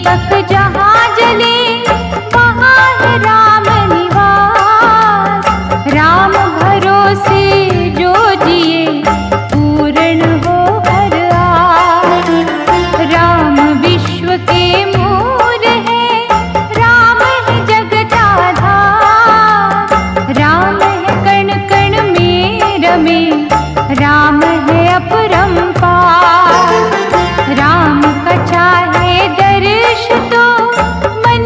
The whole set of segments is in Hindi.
दीपक जहाँ जले वहाँ है राम निवास। राम भरोसे जो जिए पूर्ण हो हर आस। राम विश्व के मूल है, राम है जगत आधार। राम है कण कण में रमे, राम है अपरंपार। राम का चाहे दर्श तो मन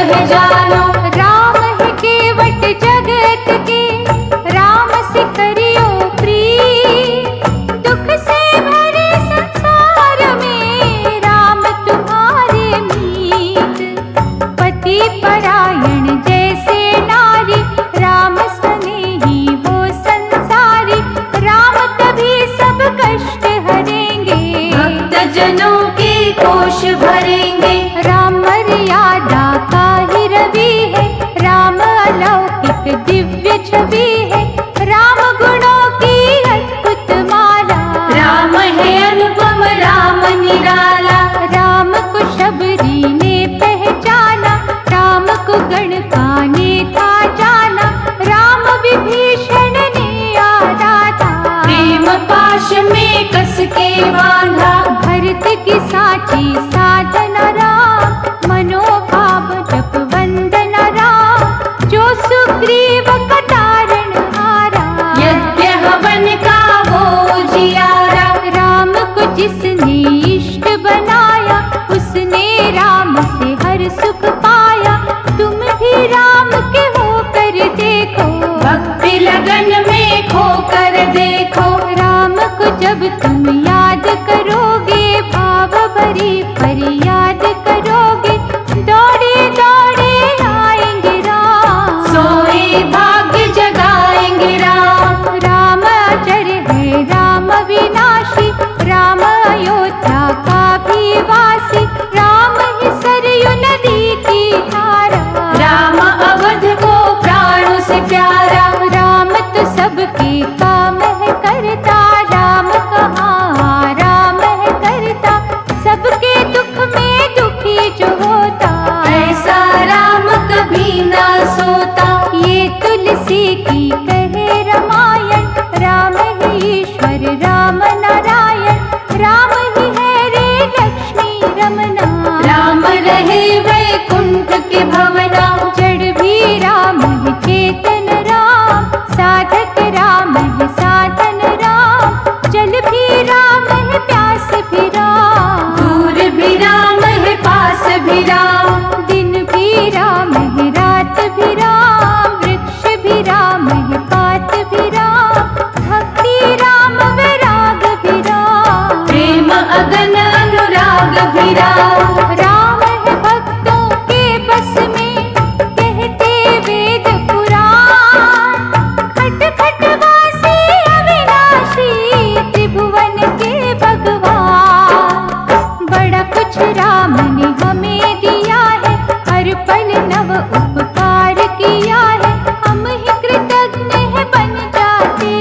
है जानो। राम है केवट जगत के, राम से करियो प्रीत। दुख से भरे संसार में राम तुम्हारे मीत। पति परायण जैसे नारी, राम स्नेही वो संसारी। राम तभी सब कष्ट हरेंगे, भक्त जनों के कोश भरेंगे। राम मर्यादा का ही रवि है, राम अलौकिक दिव्य छवि है। राम गुणों की अद्भुत माला, राम है अनुपम राम निराला। राम को शबरी ने पहचाना, राम को गणका ने था जाना। राम विभीषण ने यादा था, प्रेम पाश में कस के बांधा। भरत की साची साधना राम, मनोभाव जप वंदना राम। जो सुग्रीव का तारण हारा, यज्ञ हवन का वो जियारा। राम को जिसने इष्ट बनाया, उसने राम से हर सुख पाया। तुम भी राम के होकर देखो, भक्ति लगन में खोकर देखो। राम को जब तुम याद करोगे, भाव भरी फरियाद करोगे। दौड़े दौड़े आएंगे राम, सोए भाग्य जगाएंगे राम। राम अजर है राम विनाशी, राम अयोध्या का भी वासी। राम ही सरयू नदी की धारा, राम अवध को प्राणों से प्यारा। राम तो सबके काम है करता, राम कहाँ राम है करता। सबके दुख में दुखी जो होता, ऐसा राम कभी ना सोता। ये तुलसी की कहे रामायण, राम ही ईश्वर राम नारायण। राम ही है रे लक्ष्मी रमना, राम रहे वैकुंठ के भवना। जड़ भी राम है चेतन राम, साधक राम है साधन राम। जल भी राम है प्यास भी राम, दूर भी राम है पास भी राम। दिन भी राम है रात भी राम, वृक्ष भी राम है पात भी राम। भक्ति राम वैराग भी राम, प्रेम अगन अनुराग भी राम। राम है भक्तों के बस में, कहते वेद पुराण। खट खट वासी अविनाशी, त्रिभुवन के भगवान। बड़ा कुछ राम ने हमें दिया है, हर पल नव उपकार किया है। हम ही कृतज्ञ है बन जाते,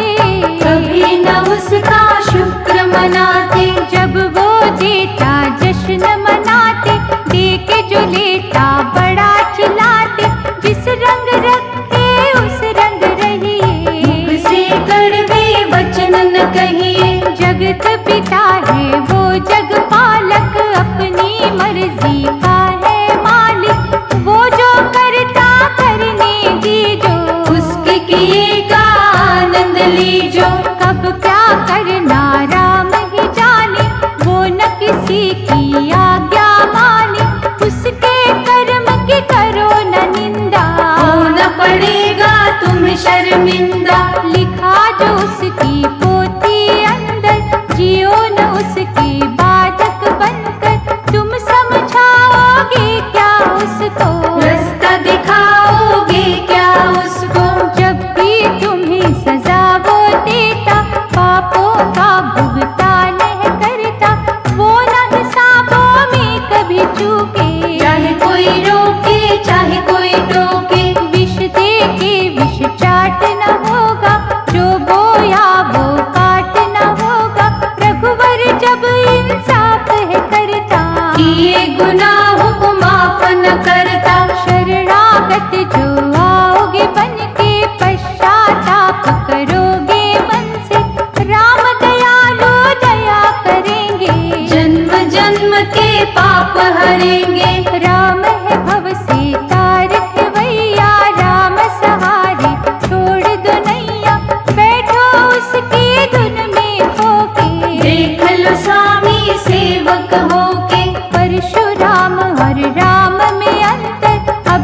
कभी न उसका शुक्र मनाते। जब वो देता जश्न मनाते, दे के जो लेता बड़ा चिल्लाते। जिस रंग रखे उस रंग रहिए, मुख से कड़वे वचन न कहिए। जगत पिता है वो जग पालक, अपनी मर्जी का है मालिक। वो जो करता करने दीजो, उसके किए का आनंद लीजो। कब क्या करना राम ही जाने, वो न किसी की आज्ञा माने। उसके कर्म की करो न निंदा, होना पड़ेगा तुम्हें शर्मिंदा। लिखा जो उसकी पोथी अंदर, जियो न उसके बाधक बनकर। तुम समझाओगे क्या उसको, रास्ता दिखाओगे क्या उसको। जब भी तुम्हें सजा वो देता, पापों का भुगतान है करता। वो न हिसाबों में कभी चूके, चाहे कोई रोके चाहे कोई टोके। विष दे के विष चाट न होगा, जो बोया वो काट न होगा। रघुवर जब इंसाफ है करता, किए गुनाहों को माफ न करता। शरणागत जो आओगे बन के, पश्चाताप करोगे मन से। राम दयालु दया करेंगे, जन्म जन्म के पाप हरेंगे। राम है भव से तारक भैया, राम सहारे छोड़ दो नैया। बैठो उसकी धुन में होके, देख लो स्वामी सेवक होके। परशुराम और राम में अंतर, अब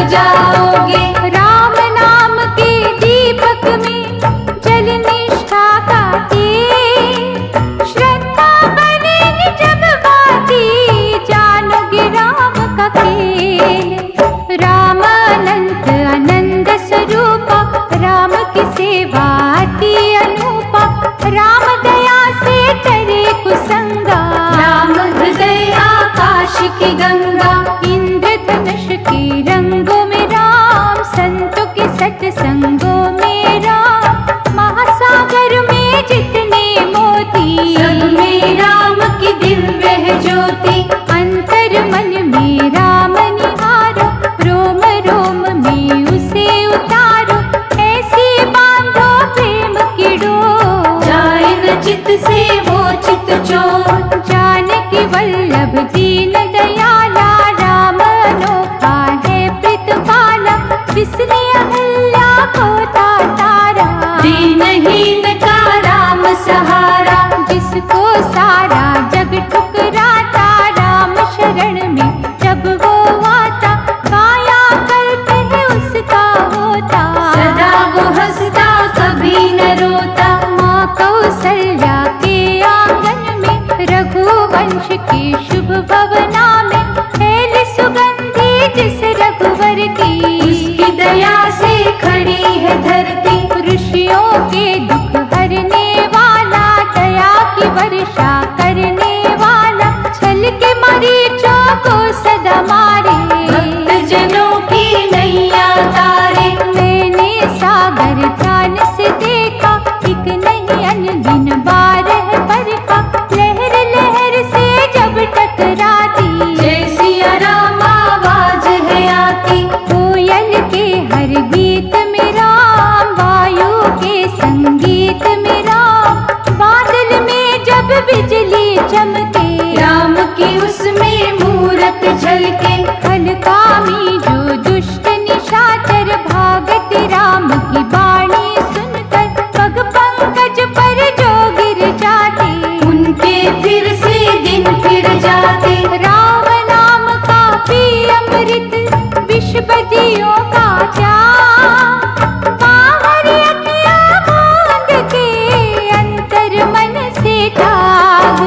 जाओगे। राम नाम के दीपक में जल निष्ठा का तेज, श्रद्धा बनेगी जब बाती, जानोगे राम का खेल। राम अनंत आनंद स्वरूपा, राम की सेवा अति अनूपा, राम दया से करे कुसंगा, राम हृदय आकाश की गंगा। इंद्रधनुष के रंगों में राम, संतों के सत्संगों में राम, महासागर में जितने मोती, सब में राम की दिव्य है ज्योति। अंतर मन में राम निहारो, रोम रोम में उसे उतारो, ऐसी बांधो प्रेम की डोर, जाए न चित से वो चित चोर। जानकी वल्लभ दीन दयाला, राम अनोखा है प्रीतपाला, जिसने अहल्या को तारा, दीनहीन का राम सहारा। जिसको सारा जग ठुकराता, राम शरण में जब वो आता, काया कल्प है उसका होता, सदा वो हंसता कभी न रोता। माँ कौसल्या के आंगन में, रघुवंश के शुभ भवना में, फैल सुगंधि जिस रघुवर की, उसकी दया से खड़ी है धरती। ऋषियों के दुख हरने वाला, दया की वर्षा करने वाला, छल के मरीचों को सदा मारे, भक्त जनों की नैया तारे। मैंने सागर ध्यान से देखा, एक नहीं अनगिन बार है बरखा, लहर लहर से जब टकराती, जय सिया राम आवाज है आती। कोयल के हर गीत में राम, वायु के संगीत में राम, बादल में जब बिजली चमके, राम की उसमें मूरत झलके। खलकामी जो दुष्ट निशाचर, भागति राम की बाणी सुनकर, पग पंकज पर जो गिर जाते, उनके फिर से दिन फिर जाते। राम नाम का भी अमृत, विष बदियों का त्याग, बाहर अखियाँ मूंद के, अंतर मन से त्याग,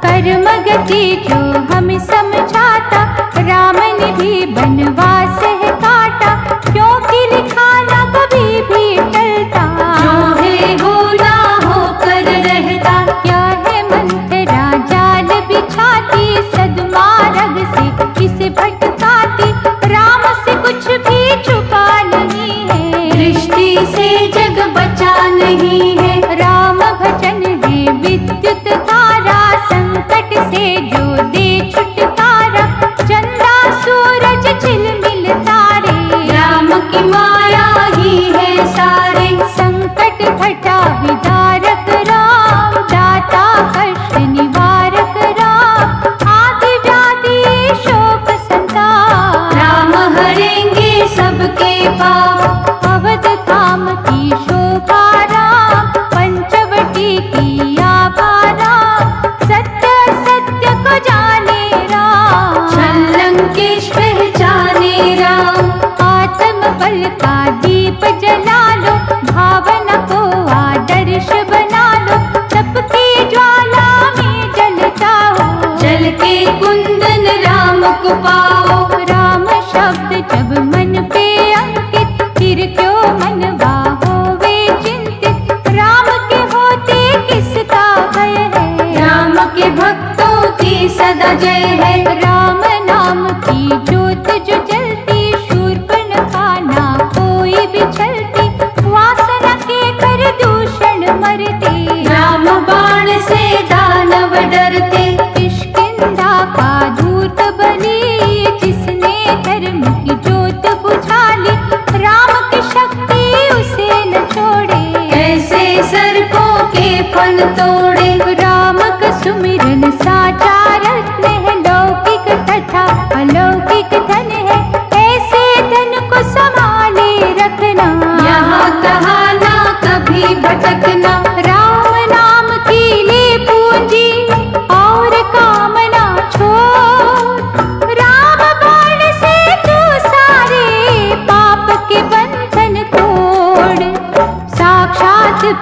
कर्म गति जो हमें समझाता, राम ने भी बनवास है काटा, क्योंकि लिखा ना कभी भी टलता, जो है हो ना होकर रहता। क्या है मंत्रा जाल बिछाती, सदमार्ग से किसे भटकाती, राम से कुछ भी छुपा नहीं है, दृष्टि से जग बचा नहीं है। राम भजन है विद्युत धारा, संकट से जो दे छुटकारा, चंदा सूरज झिलमिल तारे, राम की माया ही है सारे। संकट घटा विदारक राम, दाता कष्ट निवारक राम, आदि व्याधि शोक संताप, राम हरेंगे सबके पाप। अवध धाम की शोभा राम, पंचवटी की आभा राम, सत्य सत्य को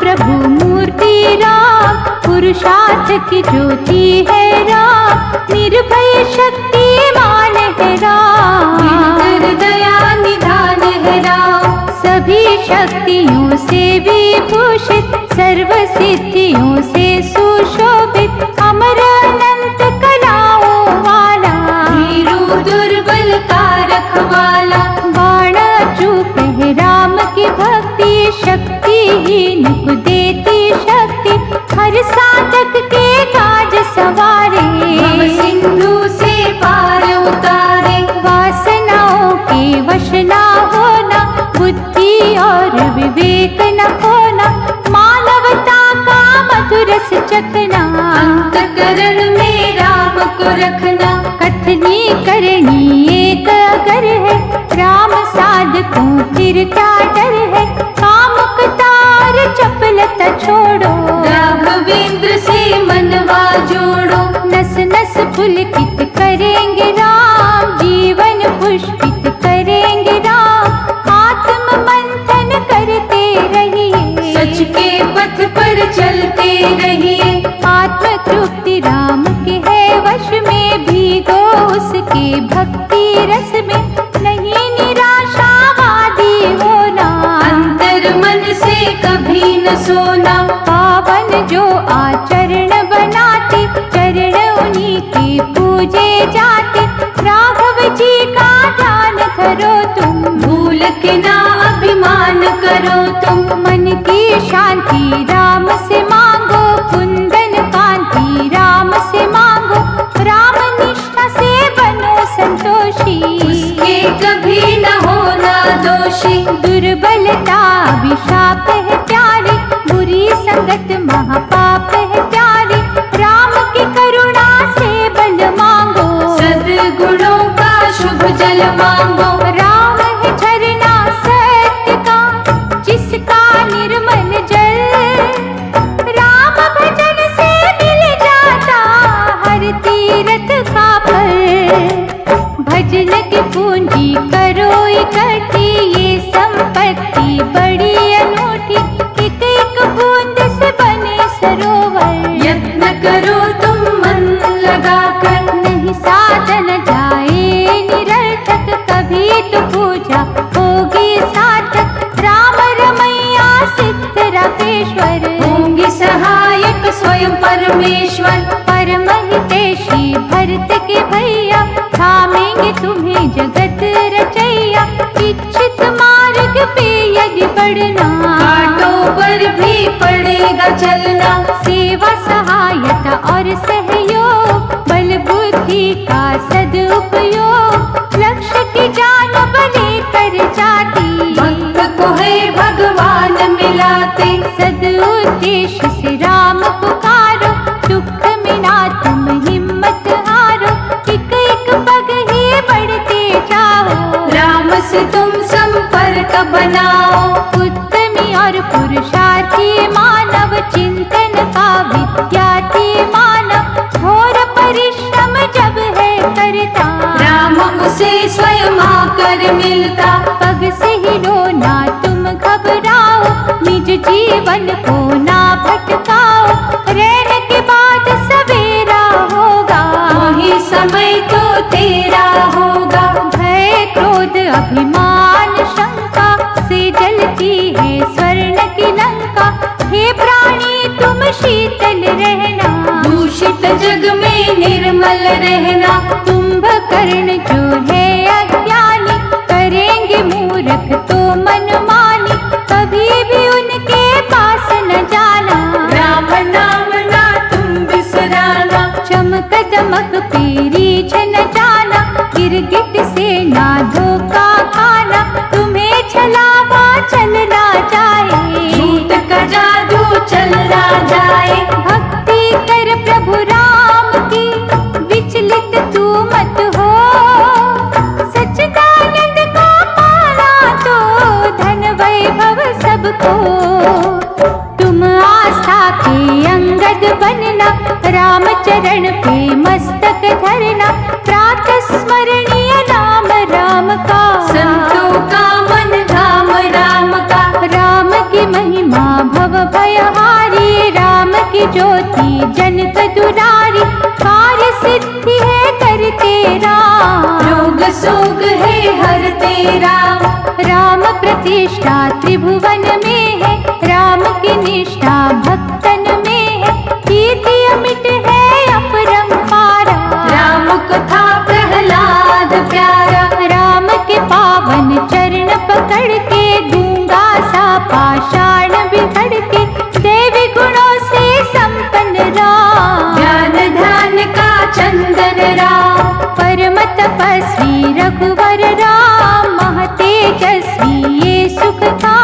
प्रभु मूर्ति राम, पुरुषार्थ की ज्योति है राम, निर्भय शक्तिमान है राम, दीनकर दया निधान है राम। सभी शक्तियों से विभूषित, सर्व सिद्धियों से सुशोभित, अमर अनंत कलाओं वाला, वीरू दुर्बल का रखवाला। बाण चूक है राम की भक्ति, शक्तिहीन को देती शक्ति, हर साधक के काज सवारे, भव सिंधु से पार उतारे। वासनाओं के वश ना होना, बुद्धि और विवेक न खोना, मानवता का मधुर रस चखना, अंतकरण में राम को रखना। कथनी करनी एक अगर है, राम साधकों फिर क्या डर है, कामुकता और चपलता छोड़ो, राघवेंद्र से मनवा जोड़ो। नस नस पुलकित करेंगे राम, जीवन पुष्पित करेंगे राम, आत्म मंथन करते रहिए, सच के पथ पर चलते रहिए। आत्म तृप्ति राम के है वश में, भीगो उसके भक्ति रस में, नहीं निराशावादी होना, अंतर मन से कभी न सोना। पावन जो आचरण बनाते, चरण उन्हीं के पूजे जाते, राघव जी का ध्यान करो तुम, भूल के ना अभिमान करो तुम। मन की शांति राम से मांगो, कुंदन कांति राम से मांगो, राम निष्ठा से बनो संतोषी, उसके कभी न होना दोषी। दुर्बलता अभिशाप है प्यारे, बुरी संगत महापाप है प्यारे, राम की करुणा से बल मांगो, सद्गुणों का शुभ जल मांगो। राम है झरना सत्य का, जिसका निर्मल जल, राम भजन से मिल जाता हर तीरथ का फल, भजन की पूंजी करो इकट्ठी, ये संपत्ति बड़ी अनूठी, एक एक बूंद से बने सरोवर, यत्न करो तुम मन लगाकर, नहीं साधन जाए निरर्थक, कभी तो पूजा होगी सार्थक, राम रमैया सिद्ध राकेश्वर, होंगे सहायक स्वयं परमेश्वर। परम हितैषी भरत के भैया, थामेंगे तुम्हें जगत रचैया, इच्छित मार्ग पे यदि बढ़ना, कांटों पर भी पड़ेगा चलना। सेवा सहायता और सहयोग, बल बुद्धि का सदुपयोग, लक्ष्य की जान बने कर जाती, भक्त को है भगवान मिलाते। सदुद्देश्य से राम पुकारो, दुख में ना तुम हिम्मत हारो, एक एक पग ही बढ़ते जाओ, राम से तुम संपर्क बनाओ। उत्तमी और पुरुषार्थी मानव, चिंतन का विद्यार्थी मानव, घोर परिश्रम जब है करता, राम उसे स्वयं आकर मिलता। पग से ही रोना तुम घबराओ, निज जीवन को ना भटकाओ, रहने के बाद सवेरा होगा, वही समय तो तेरा होगा। भय क्रोध अभिमान शंका से जलती है स्वर्ण की लंका, हे प्राणी तुम शीतल रहना, दूषित जग में निर्मल रहना। कुंभकर्ण जो है अज्ञानी, करेंगे मूर्ख तो मनमानी, कभी भी उनके पास न जाना, राम नाम ना तुम बिसराना। चमक दमक पेरी छन जाना, गिरगिट से ना धोखा खाना, तुम्हें छलावा चलना जाए, झूठ का जादू चलना जाए। भक्ति कर प्रभु राम की, विचलित तू मत हो, सच्चिदानंद को पाना तो धन वैभव सबको, तुम आस्था के अंगद बनना, राम चरण पे मस्तक धरना, प्रातः स्मरणीय नाम राम का, संतों का मन धाम राम का। राम की महिमा भव भय की ज्योति जनक दुरारी, कार्य सिद्धि है करते राम। रोग सोग है हर तेरा, राम प्रतिष्ठा त्रिभुवन में है, राम की निष्ठा भक्तन में है, कीर्ति अमिट है अपरंपारा। राम कथा प्रहलाद प्यारा, राम के पावन चरण पकड़ के, गूंगा सा पाषाण बिगड़ के, देवी गुणों से संपन्न राम। ज्ञान ध्यान का चंदन राम, परम तपस्वी रघुवर राम, महतेजस्वी ये सुख था,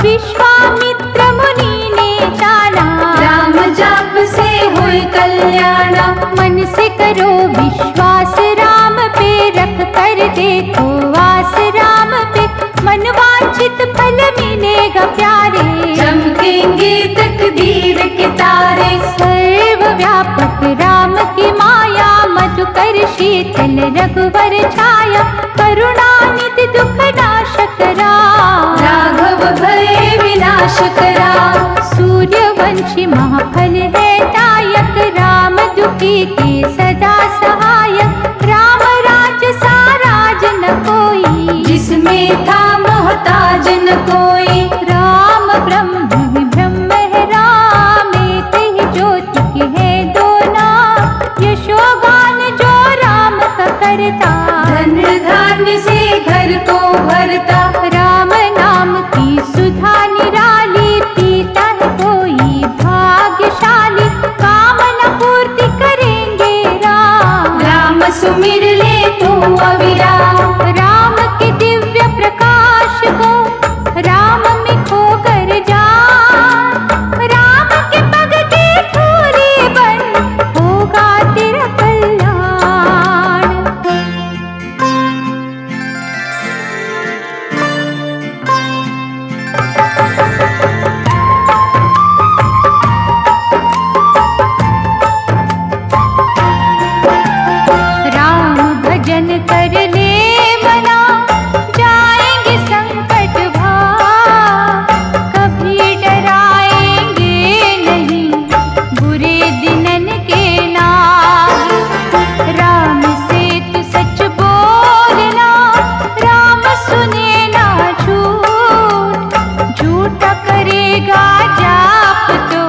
विश्वामित्र मुनि ने जाना। राम जाप से हुई कल्याणा, मन से करो विश्वास राम पे, रख कर देखो आस राम पे, मन वांछित फल मिलेगा प्यारे। चमकेंगे तकदीर के तारे, सर्वव्यापक राम की माया, मधुकर शीतल रघुवर छाया, करुणानिधि दुख नाशक राम। राघव भय विनाशक राम, सूर्यवंशी महाफल है दायक, राम दुखी के सदा सहायक, राम राज साराज न कोई, जिसमें था मोहताज न कोई। राम ब्रह्म ही ब्रह्म है राम, एक ही ज्योति के है दो नाम, यशोगान जो राम का करता, धन धान्य से घर को भरता। राम नाम की सुधा निराली, पीता है कोई भाग्यशाली, कामना पूर्ति करेंगे राम। राम सुमिर ले तू अविराम, राम के दिव्य प्रकाश को राम में खो कर जा, राम के पग की धूली बन होगा तेरा कल्याण। राम भजन कर ले मना, जाएंगे संकट भाग, कभी डराएंगे नहीं बुरे दिनन के नाग। राम से तू सच बोलना, राम सुने ना झूठ, झूठा करेगा जाप तो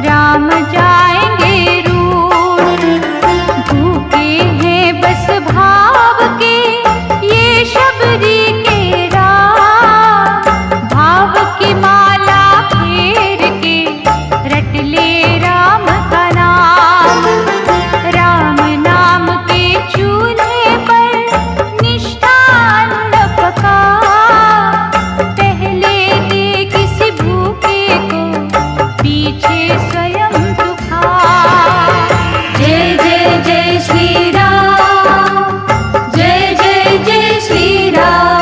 राम जाएंगे रूठ। भूखे हैं बस भाव के ये शबरी के राम, भाव की माला फेर के रट ले राम का नाम। राम नाम के चूल्हे पर निष्ठा अन्न पका, पहले दे किसी भूखे को, पीछे स्वयं तू खा। जय जय जय श्री राम, जय जय जय श्री राम।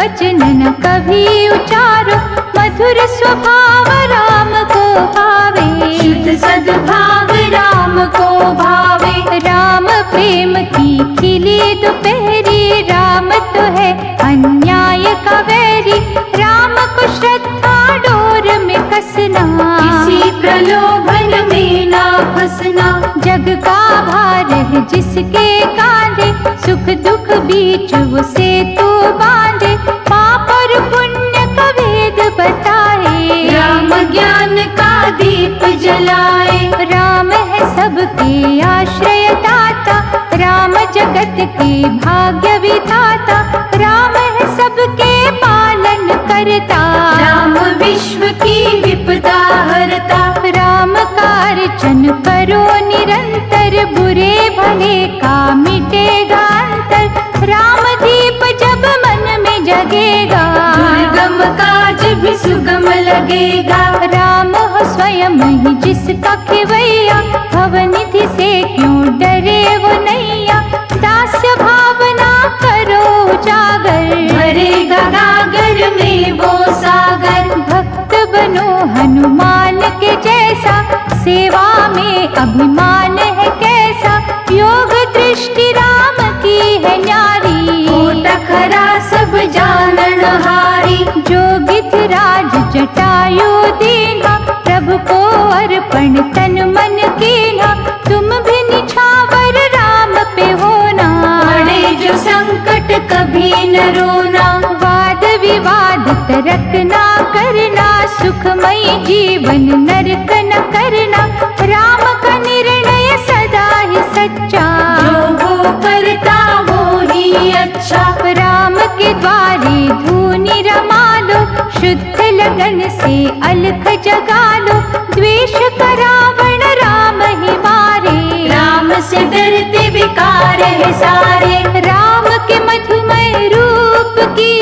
वचन न कभी उचारो, मधुर स्वभाव राम को भावे। शुद्ध सद्भाव राम को भावे। राम प्रेम की खिली दोपहरी, राम तो है अन्याय का वैरी। राम को श्रद्धा डोर में कसना, किसी प्रलोभन में ना फंसना। जग का भार है जिसके कांधे, सुख दुख बीच वो सेतु बांधे। पाप और पुण्य का भेद बताए, राम ज्ञान का दीप जलाए। राम है सबके आश्रय दाता, राम जगत के भाग्य विधाता। राम है सबके पालन करता, राम विश्व की विपदा हरता। राम का अर्चन करो निरंतर, बुरे भले का मिटेगा अंतर। राम दीप जब मन में जगेगा, दुर्गम काज भी सुगम लगेगा। राम हो स्वयं ही जिसका खेवैया, भवनिधि से क्यों डरे वो नैया। दास्य भावना करो उजागर, भरेगा गागर में वो सागर। भक्त बनो हनुमान के जैसा, सेवा में अभिमान है कैसा। योग दृष्टि राम की है न्यारी, कोट खरा सब जानन हारी। जो गिरिराज जटायु दीना, प्रभु को अर्पण तन मन कीना। तुम भी निछावर राम पे होना, पड़े जो संकट कभी न रोना। वाद विवाद तर्क ना करना, सुखमय जीवन नरक न करना। राम का निर्णय सदा ही सच्चा, जो वो करता वो ही अच्छा। राम के द्वारे धूनि रमा लो, शुद्ध लगन से अलख जगा लो। द्वेष का रावण राम ही मारे, राम से डरते विकार है सारे। राम के मधुमय रूप की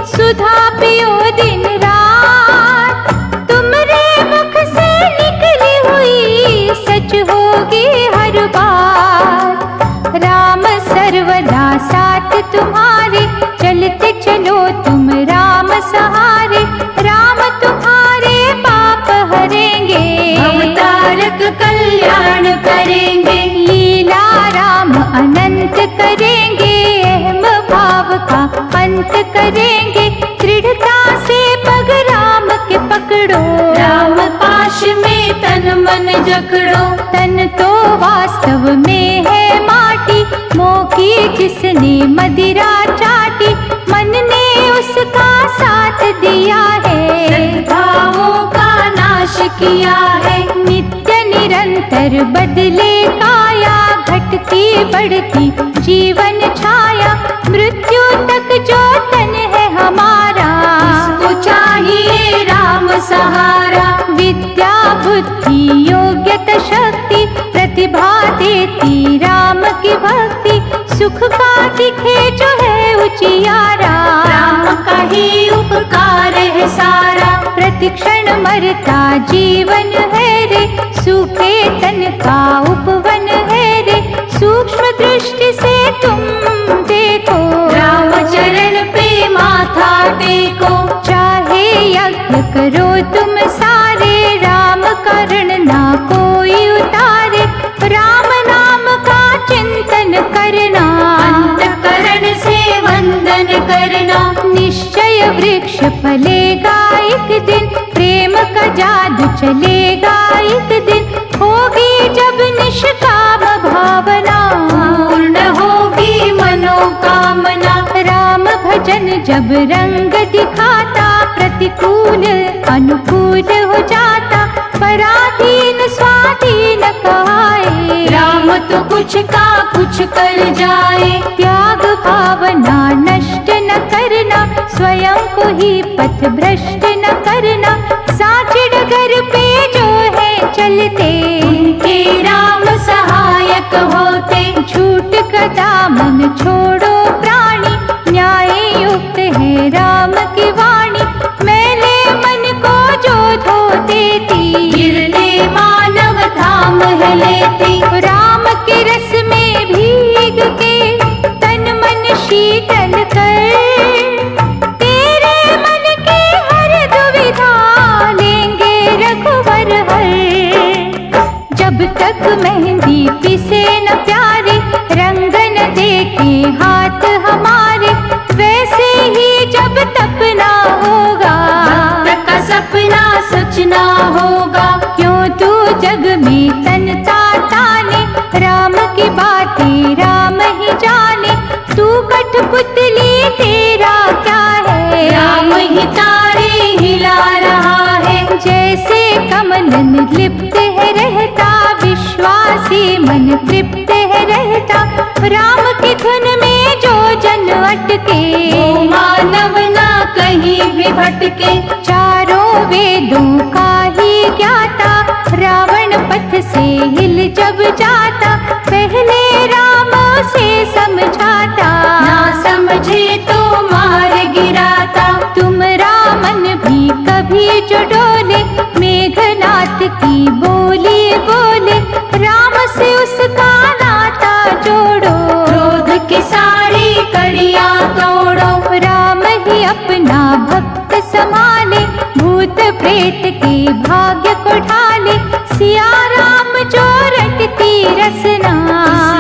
सुधा पियो दिन रात। तुमरे मुख से निकली हुई सच होगी हर बार। राम सर्वदा साथ तुम्हारे, चलते चलो तुम राम सहारे। राम तुम्हारे पाप हरेंगे, अवतारक कल्याण करेंगे। लीला राम अनंत करेंगे, अहम भाव का अंत करेंगे। दृढ़ता से पग राम के पकड़ो, राम पाश में तन मन जकड़ो। तन तो वास्तव में है माटी, मोह की जिसने मदिरा चाटी। मन ने उसका साथ दिया है, सद्भावों का नाश किया है। नित्य निरंतर बदले काया, घटती बढ़ती जीवन छाया। मृत्यु तक जो तन है हमारा, इसको चाहिए राम सहारा। विद्या बुद्धि योग्यता शक्ति, प्रतिभा देती राम की भक्ति। सुख का दिखे जो है उजियारा, राम का ही उपकार है सारा। प्रतिक्षण मरता जीवन है रे, सूखे तन का उपवन है रे। सूक्ष्म दृष्टि से तुम देखो, राम चरण पे माथा टेको। चाहे यज्ञ करो तुम सारे, राम करण ना कोई उतारे। राम नाम का चिंतन करना, अंतःकरण से वंदन करना। निश्चय वृक्ष फलेगा एक दिन, प्रेम का जादू चलेगा एक दिन। होगी जब निष्काम भावना, पूर्ण होगी मनोकामना। राम भजन जब रंग दिखाता, प्रतिकूल अनुकूल हो जाता। पराधीन स्वाधीन कहाए, राम तो कुछ का कुछ कर जाए। त्याग भावना नष्ट न करना, स्वयं को ही पथ भ्रष्ट न करना। साच डगर पे जो है चलते, उनके राम सहायक होते। झूठ का दामन छोड़ो प्राणी, न्याय युक्त है राम की वाणी। मैले मन को जो धो देती, गिरने मानव धाम है लेती। राम के रस में भीग के तन मन शीतल कर। जब तक मेहंदी पिसे न प्यारे, रंग न देखे हाथ हमारे, वैसे ही जब तप ना होगा भक्त का सपना सच ना होगा। क्यों तू जग में तनता ताने, राम की बातें राम ही जाने। तू कठपुतली तेरा क्या है, राम ही तारे हिला रहा है। जैसे कमलन लिप्त है रहता, विश्वासी मन तृप्त है रहता। राम की धुन में जो जन अटके, वो मानव ना कहीं भी भटके। चारों वेदों का ही ज्ञाता, रावण पथ से हिल जब जाता, पहले राम से समझाता, ना समझे तो मार गिराता। तुम रामन भी कभी जो डोले, मेघनाथ की बोली बोले, राम से उसका नाता जोड़ो। क्रोध की सारी कड़ियां तोड़ो। राम ही अपना भक्त संभाले, भूत प्रेत के भाग्य को ढाले। सिया राम जो रटती रसना,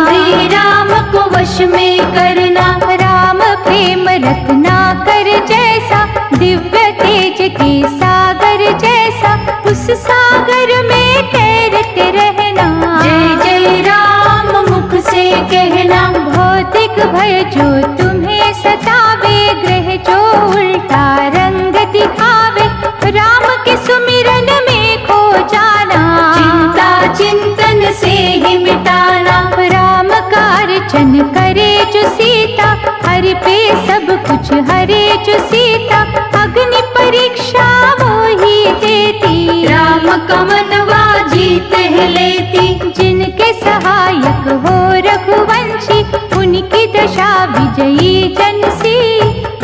श्री राम को वश में करना। राम प्रेम रत्ना कर जैसा, दिव्य तेज के सागर जैसा, उस सागर में तैरते रहना। जय जय राम मुख से कहना। भौतिक भय जो तुम्हें सतावे, ग्रह जो उल्टा रंग दिखावे, राम के सुमिरन में खो जाना। चिंता चिंतन से ही मिटाना। राम का अर्चन करे जो सीता, हरि पे सब कुछ हरे जो सीता। अग्नि परीक्षा वो ही देती, राम का मनवा जीत है लेती। जिनके सहायक हो रघुवंशी, उनकी दशा विजयी जन सी।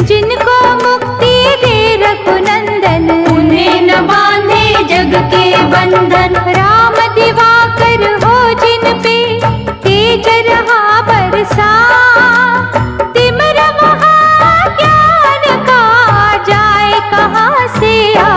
जिनको मुक्ति दे रघुनंदन, उन्हें न बांधे जग के बंधन। राम दिवाकर हो जिन पे, तेज रहा बरसा। तिमिर महाज्ञान का जाए कहाँ से आ।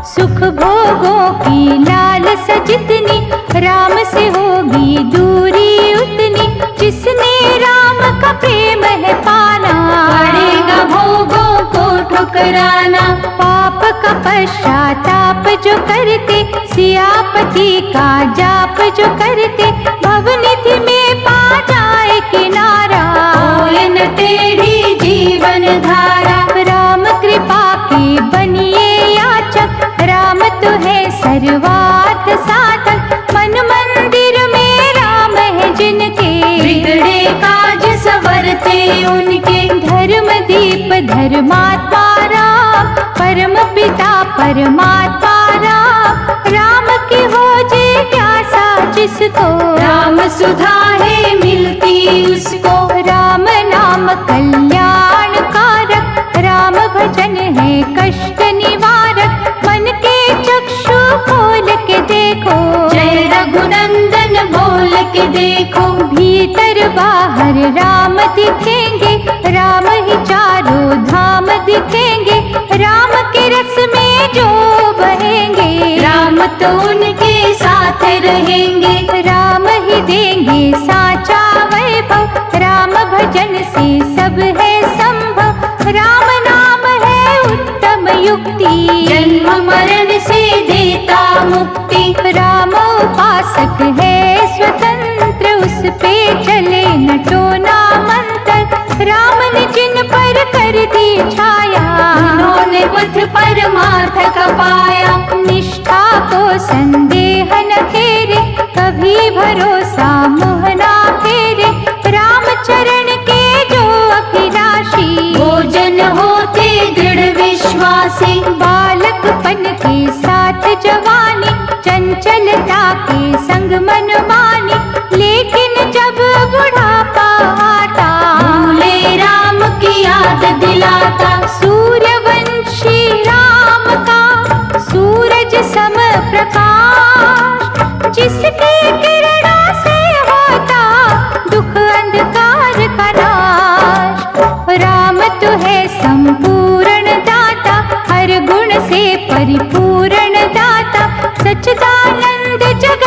सुख भोगों की लालस जितनी, राम से होगी दूरी उतनी। जिसने राम का प्रेम है पाना, पड़ेगा भोगों को ठुकराना। पाप का पश्चाताप जो करते, सियापति का जाप जो करते, भवनिधि में पा जाए किनारा। होए न टेढ़ी जीवन धारा। राम कृपा के बनिए याचक, राम तो है सर्वार्थ साधक। मन मंदिर में राम है जिनके, बिगड़े काज संवरते उनके। धर्म दीप धर्मात्मा राम, परम पिता परमात्मा राम। राम की हो जिज्ञासा जिसको, राम सुधा है मिलती उसको। राम नाम कल्याण कारक, राम भजन है कष्ट निवारक। मन के चक्षु खोल के देखो, जय रघुनंदन बोल के देखो। भीतर बाहर राम दिखेंगे, राम ही चारों धाम दिखेंगे। राम के रस में जो बहेंगे, राम तो उनके साथ रहेंगे। राम ही देंगे साचा वैभव। राम भजन से सब है संभव, राम नाम है उत्तम युक्ति। जन्म मरण से देता मुक्ति। राम उपासक है स्वतंत्र, उस पे चले न टोना मंत्र। राम ने जिन पर कर दी छाया, उन्होंने बुद्ध परमार्थ का पाया। निष्ठा को संदेह न फेरे, कभी भरोसा मुँह ना फेरे। राम चरण के जो अभिलाषी, वो जन होते दृढ़ विश्वासी। बालकपन के साथ जवानी, चंचलता के संग मनमानी। लेकिन जब बुढ़ापा आता, भूले राम की याद दिलाता। सूर्यवंशी राम का सूरज सम प्रकाश।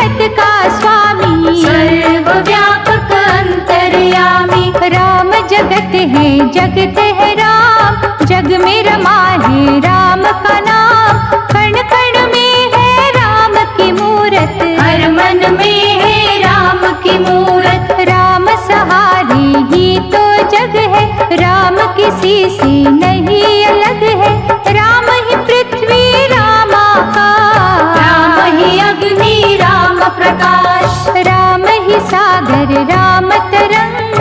जगत का स्वामी, सर्वव्यापक अंतर्यामी। राम जगत है जगत है राम, जग में रमा है राम का नाम। कण कण में है राम की मूरत, हर मन में है राम की मूरत। राम सहारे ही तो जग है, राम किसी से नहीं अलग है। राम ही पृथ्वी राम आकाश, राम ही अग्नि राम प्रकाश। राम ही सागर राम तरंग,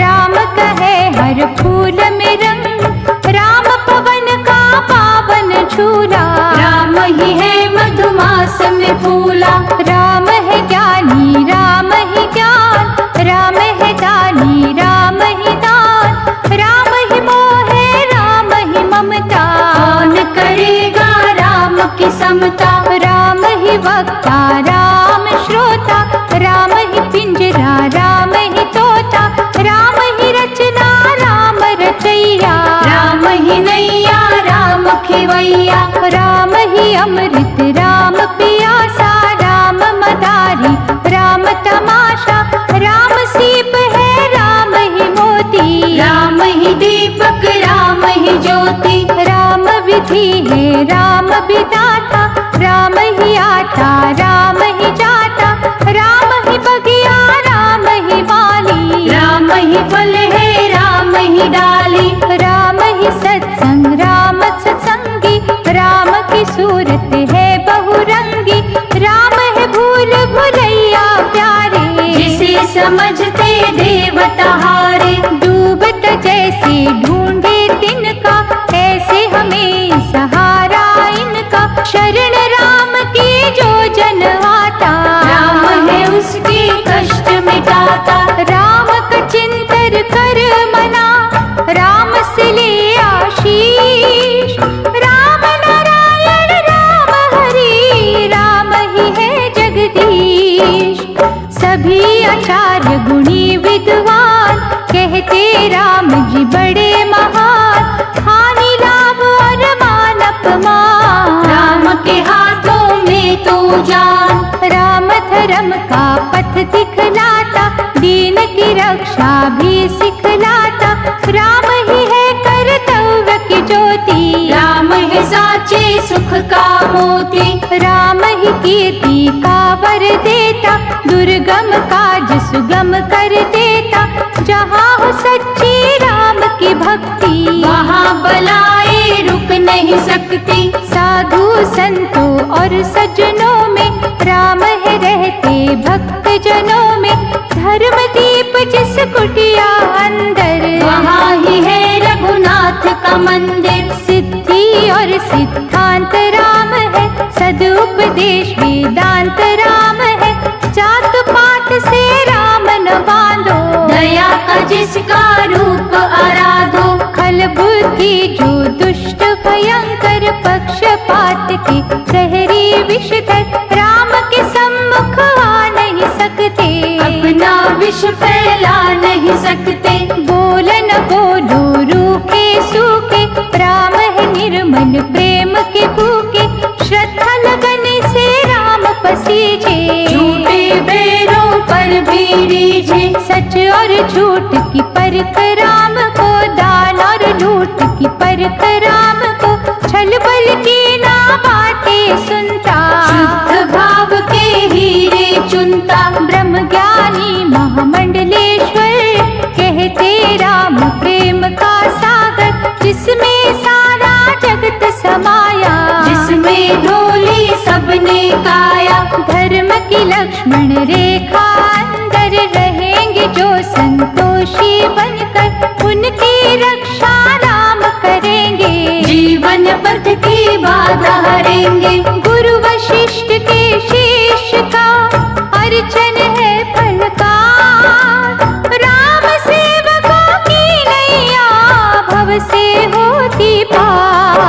राम कहे हर फूल में रंग। राम पवन का पावन झूला, राम ही है मधुमास में फूला। राम है ज्ञानी राम ही ज्ञान, राम है दानी राम ही दान। राम ही मोह है राम ही ममता, कौन करेगा राम की समता। राम ही वक्ता राम श्रोता, राम ही पिंजरा राम ही तोता। राम ही रचना राम रचैया, राम ही नैया राम खिवैया। राम ही अमृत राम पियासा, राम मदारी राम तमाशा। राम सीप है राम ही मोती, राम ही दीपक राम ही ज्योति। राम विधि है राम विधाता, राम ही आता राम ही जाता। राम ही बगिया राम ही माली, राम ही फल है राम ही डाली। राम ही सत्संग राम सत्संगी, राम की सूरत है बहुरंगी। राम है भूल भुलैया प्यारे, जिसे समझते देवता हारे। डूबत जैसे ढूंढे तिनका, ऐसे हमें सहारा इनका। शरण राम की जो जन आता, राम है उसके कष्ट मिटाता। राम का चिंतन कर मना, राम से ले आशीष। राम नारायण राम हरि, राम ही है जगदीश। सभी आचार्य गुणी विद्वान, कहते राम जी बड़े महान। हानि लाभ और मान अपमान, राम के हाथों में तू जान। राम धर्म का पथ दिखलाता, दीन की रक्षा भी सिखलाता। राम ही है कर्तव्य की ज्योति, राम है साचे सुख का मोती। राम ही कीर्ति का वर देता, दुर्गम काज सुगम कर देता। जहाँ हो सच्ची राम की भक्ति, वहाँ बलाएं रुक नहीं सकती। साधु संतों और सज्जनों में, राम है रहते भक्त जनों में। धर्म दीप जिस कुटिया अंदर, वहाँ ही है रघुनाथ का मंदिर। सिद्धि और सिद्धांत राम है, सदुपदेश वेदांत राम है। जात पात से राम न बांधो, दया का जिसका रूप आराधो। खल बुद्धि जो दुष्ट भयंकर, पक्षपात के सहरी विषधर। राम के सम्मुख आ नहीं सकते, अपना विष फैला नहीं सकते। बोल न बोलो रूखे सूखे, राम है निर्मल प्रेम के भूखे। श्रद्धा लगन से राम पसीजे, झूठे बैरों पर भी रीझे। सच और झूठ की परख राम को, दान और लूट की परख राम को। छल बल की ना बातें सुनता, शुद्ध भाव के हीरे चुनता। ब्रह्म ज्ञानी महामंडलेश्वर, कहते राम प्रेम का सागर। जिसमें सारा जगत समाया, जिसमें ढोली सबने काया। धर्म की लक्ष्मण रेखा अंदर, रहेंगे जो संतोषी बनकर। उनकी रक्षा राम करेंगे, जीवन पथ की बाधा हरेंगे। गुरु वशिष्ठ के शिष्य का अर्चन है फलकार। राम सेवकों की नैया भव से होती पार।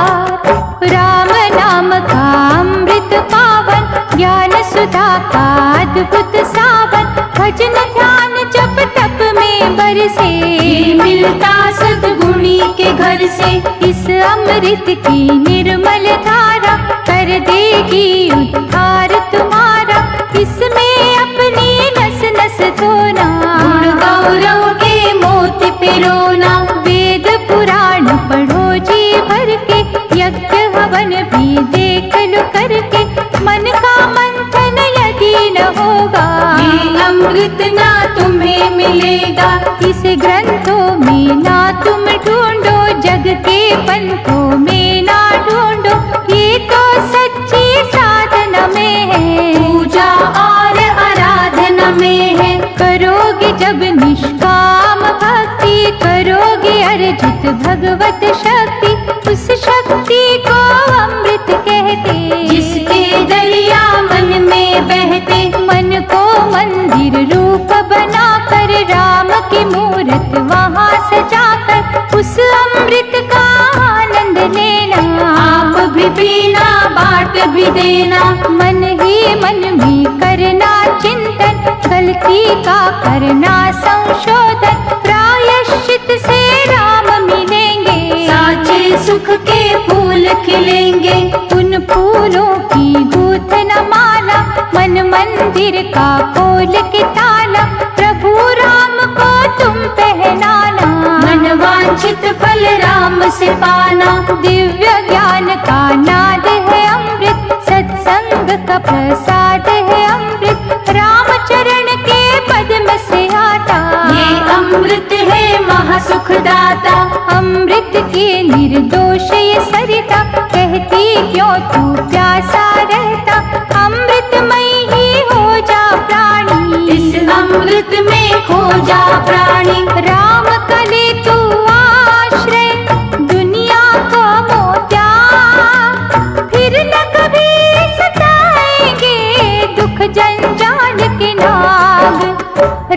राम नाम का अमृत पावन, ज्ञान सुधा का अद्भुत सावन। भजन ध्यान जप तप में बरसे, ये मिलता सद्गुणी के घर से। इस अमृत की निर्मल धारा, कर देगी उद्धार तुम्हारा। इसमें अपनी नस नस धोना, गुण गौरव के मोती पिरोना। वेद पुराण पढ़ो जी भर के, यज्ञ हवन भी देख लो करके। मन का मंथन यदि न होगा, ये अमृत ना तुम्हें मिलेगा। इस ग्रंथों में ना तुम ढूंढो, जग के पंथों में ना ढूंढो। ये तो सच्ची साधना में है, पूजा और आराधना में है। करोगे जब निष्काम भक्ति, करोगे अर्जित भगवत शक्ति। उस शक्ति को अमृत कहते, जिसके दरिया मन में बहते। मन को मंदिर रूप बनाकर, राम की मूरत वहाँ सजाकर, उस अमृत का आनंद लेना। आप भी पीना, बांट भी देना। मन ही मन में करना चिंतन, गलती का करना संशोधन। प्रायश्चित से राम मिलेंगे, साचे सुख के फूल खिलेंगे। उन फूलों की गूंथन माला, मन मंदिर का खोल के ताला। प्रभु राम को तुम पहनाना, मन वांछित फल राम से पाना। दिव्य ज्ञान का नाद है अमृत, सत्संग का प्रसाद है अमृत। राम चरण के पद्म से आता, ये अमृत है महासुखदाता। अमृत के निर्दोष ये सरिता, कहती क्यों तू प्यासा रहता। अमृतमय ही हो जा प्राणी, इस अमृत में खो जा प्राणी। राम का ले तू आश्रय, दुनिया को मोत्या। फिर न कभी सताएंगे दुख जंजाल के नाग।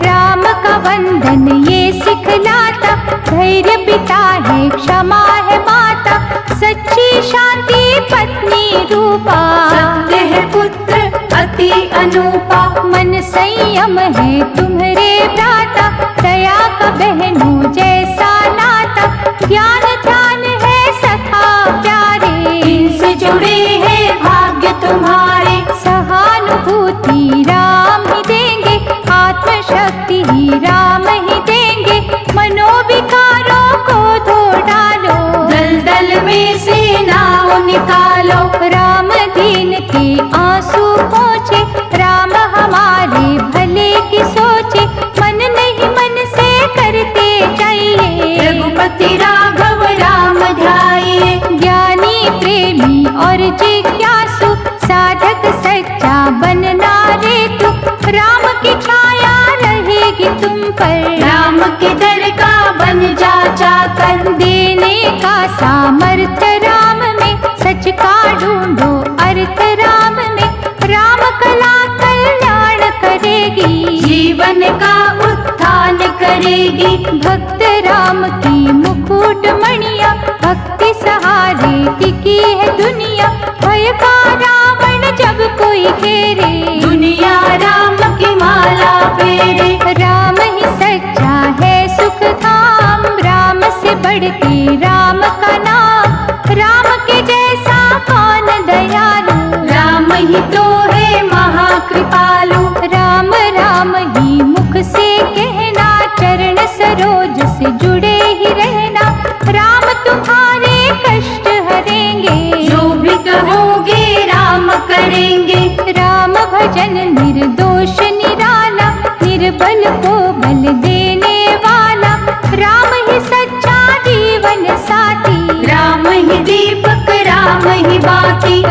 राम का वंदन ये सिखलाता, धैर्य पिता है क्षमा है माता। सच्ची शांति पत्नी रूपा, सत्य है पुत्र अति अनूपा। मन संयम है तुम्हारे भ्राता, दया का बहनों जैसा नाता। ज्ञान ध्यान है सखा प्यारे, इनसे जुड़े हैं भाग्य तुम्हारे। सहानुभूति राम ही देंगे, आत्मशक्ति ही राम ही देंगे। मनोविकारों को धो डालो, दलदल में से नाव निकालो। राम दीन के आंसू पोंछे, राम हमारे भले की सोचे। मन नहीं मन से करते जाइए, रघुपति राघव राम ध्याइए। ज्ञानी प्रेमी और जिज्ञासु, साधक सच्चा बनना रे तू। राम की छाया रहेगी तुम पर, राम के दर का बन जा चाकर। देने का सामर्थ्य राम में, सच का ढूंढो अर्थ राम में। राम कला कल्याण करेगी, जीवन का उत्थान करेगी। भक्त राम की मुकुट मणिया, भक्ति सहारे टिकी है दुनिया। भय का रावण जब कोई घेरे, दुनिया राम की माला फेरे। राम ही सच्चा है सुख धाम, राम से बढ़ के राम का नाम। राम के जैसा कौन दयालु, राम ही तो है महाकृपालु। राम राम ही मुख से कहना, चरण सरोज से जुड़े ही रहना। राम तुम्हारे कष्ट हरेंगे, जो भी कहोगे राम करेंगे। राम भजन निर्दोष निराला, निर्बल को बल देने वाला। राम ही सच्चा जीवन साथी, राम ही दीपक राम ही बाती।